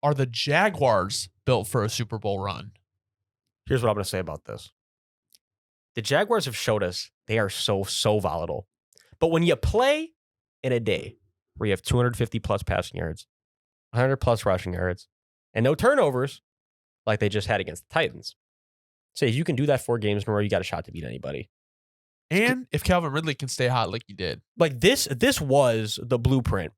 are the Jaguars built for a Super Bowl run? Here's what I'm going to say about this. The Jaguars have showed us they are so volatile. But when you play in a day where you have 250 plus passing yards, 100 plus rushing yards, and no turnovers like they just had against the Titans, say if you can do that 4 games in a row, you got a shot to beat anybody. And if Calvin Ridley can stay hot like he did. Like this was the blueprint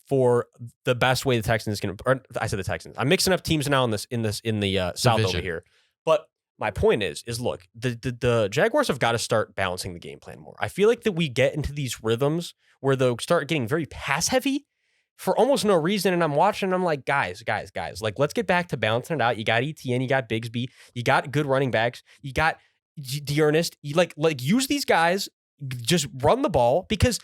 for the best way the Texans can. Or I said the Texans. I'm mixing up teams now in the South over here. But my point is look, the Jaguars have got to start balancing the game plan more. I feel like that we get into these rhythms where they'll start getting very pass heavy for almost no reason. And I'm watching and I'm like, guys, like let's get back to balancing it out. You got ETN, you got Bigsby, you got good running backs, you got D'Ernest. You like use these guys, just run the ball, because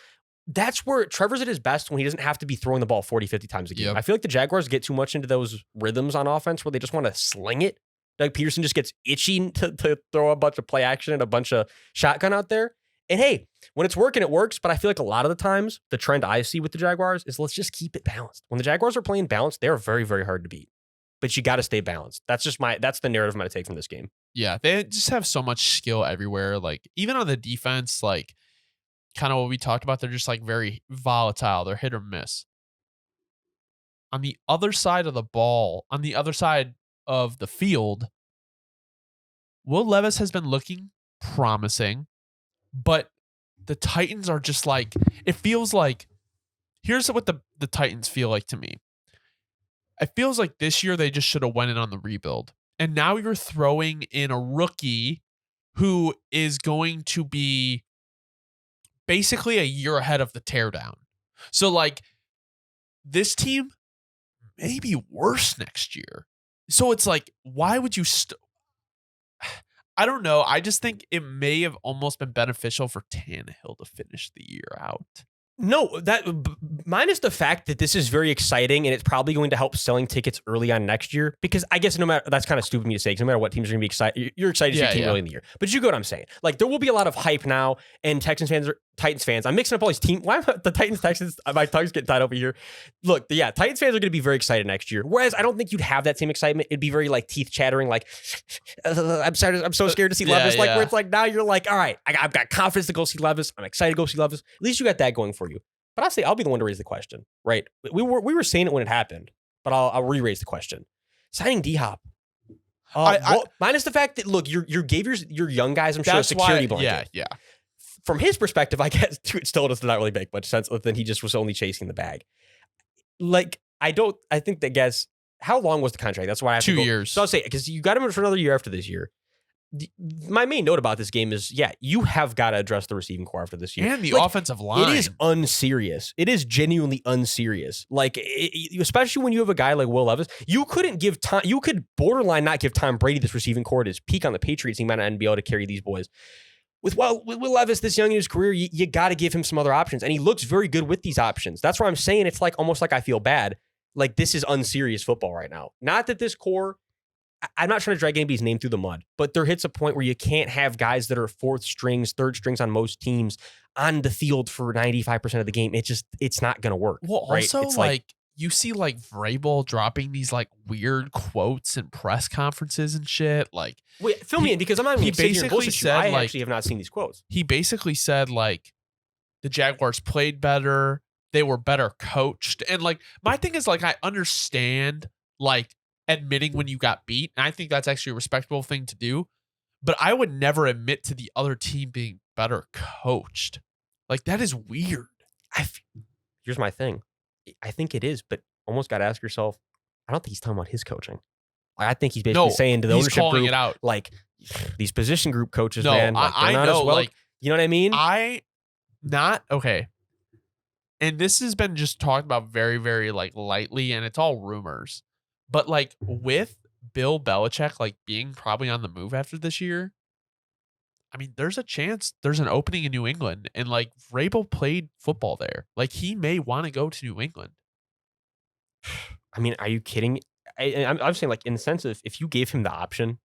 that's where Trevor's at his best, when he doesn't have to be throwing the ball 40, 50 times a game. Yep. I feel like the Jaguars get too much into those rhythms on offense where they just want to sling it. Doug Peterson just gets itching to throw a bunch of play action and a bunch of shotgun out there. And hey, when it's working, it works. But I feel like a lot of the times, the trend I see with the Jaguars is let's just keep it balanced. When the Jaguars are playing balanced, they're very, very hard to beat. But you got to stay balanced. That's the narrative I'm going to take from this game. Yeah, they just have so much skill everywhere. Like, even on the defense, like, kind of what we talked about, they're just, like, very volatile. They're hit or miss. On the other side of the ball, on the other side of the field, Will Levis has been looking promising, but the Titans are just, like, it feels like, here's what the Titans feel like to me. It feels like this year they just should have went in on the rebuild. And now you're throwing in a rookie who is going to be basically a year ahead of the teardown. So, like, this team may be worse next year. So it's like, why would you I don't know. I just think it may have almost been beneficial for Tannehill to finish the year out. No, that minus the fact that this is very exciting and it's probably going to help selling tickets early on next year, because I guess no matter, that's kind of stupid of me to say, because no matter what teams are going to be excited, you're excited to see your team early in the year. But you get what I'm saying. Like, there will be a lot of hype now, and Titans fans, I'm mixing up all these teams. Why am I, the Texans, my tongue's getting tied over here. Look, yeah, Titans fans are going to be very excited next year. Whereas I don't think you'd have that same excitement. It'd be very like teeth chattering, like, I'm so scared to see Levis. Like, where it's like, now you're like, all right, I've got confidence to go see Levis. I'm excited to go see Levis. At least you got that going for you. But I'll be the one to raise the question, right? We were saying it when it happened, but I'll re-raise the question. Signing D-Hop. Minus the fact that, look, you gave your young guys, I'm sure, a security blanket. Yeah. From his perspective, I guess it still does not really make much sense other than he just was only chasing the bag. Like, I think that, guess, how long was the contract? That's why I have 2 years. So I'll say, because you got him for another year after this year. My main note about this game is, you have got to address the receiving core after this year. And the offensive line. It is unserious. It is genuinely unserious. Like, especially when you have a guy like Will Levis, you could borderline not give Tom Brady this receiving core at his peak on the Patriots. He might not be able to carry these boys. With Will Levis this young in his career, you got to give him some other options. And he looks very good with these options. That's why I'm saying it's like almost like I feel bad. Like, this is unserious football right now. Not that this core, I'm not trying to drag anybody's name through the mud, but there hits a point where you can't have guys that are fourth strings, third strings on most teams on the field for 95% of the game. It's not going to work. Well, right? Also, it's like you see like Vrabel dropping these like weird quotes in press conferences and shit. Like, wait, fill me in, because I'm not even he basically said, I like, actually have not seen these quotes. He basically said, like, the Jaguars played better, they were better coached. And like, my thing is, like, I understand, like, admitting when you got beat. And I think that's actually a respectable thing to do. But I would never admit to the other team being better coached. Like, that is weird. Here's my thing. I think it is, but almost got to ask yourself, I don't think he's talking about his coaching. I think he's basically saying to the ownership calling group, it out. Like, these position group coaches, no, man. Like, I know. Like, you know what I mean? Okay. And this has been just talked about very, very, like, lightly, and it's all rumors. But, like, with Bill Belichick, like, being probably on the move after this year, I mean, there's a chance there's an opening in New England. And, like, Vrabel played football there. Like, he may want to go to New England. I mean, are you kidding? I'm saying, like, in the sense of, if you gave him the option,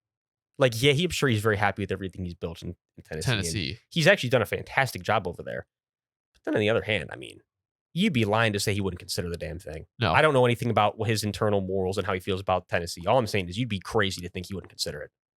like, yeah, I'm sure he's very happy with everything he's built in Tennessee. Tennessee. He's actually done a fantastic job over there. But then on the other hand, I mean, you'd be lying to say he wouldn't consider the damn thing. No. I don't know anything about his internal morals and how he feels about Tennessee. All I'm saying is you'd be crazy to think he wouldn't consider it.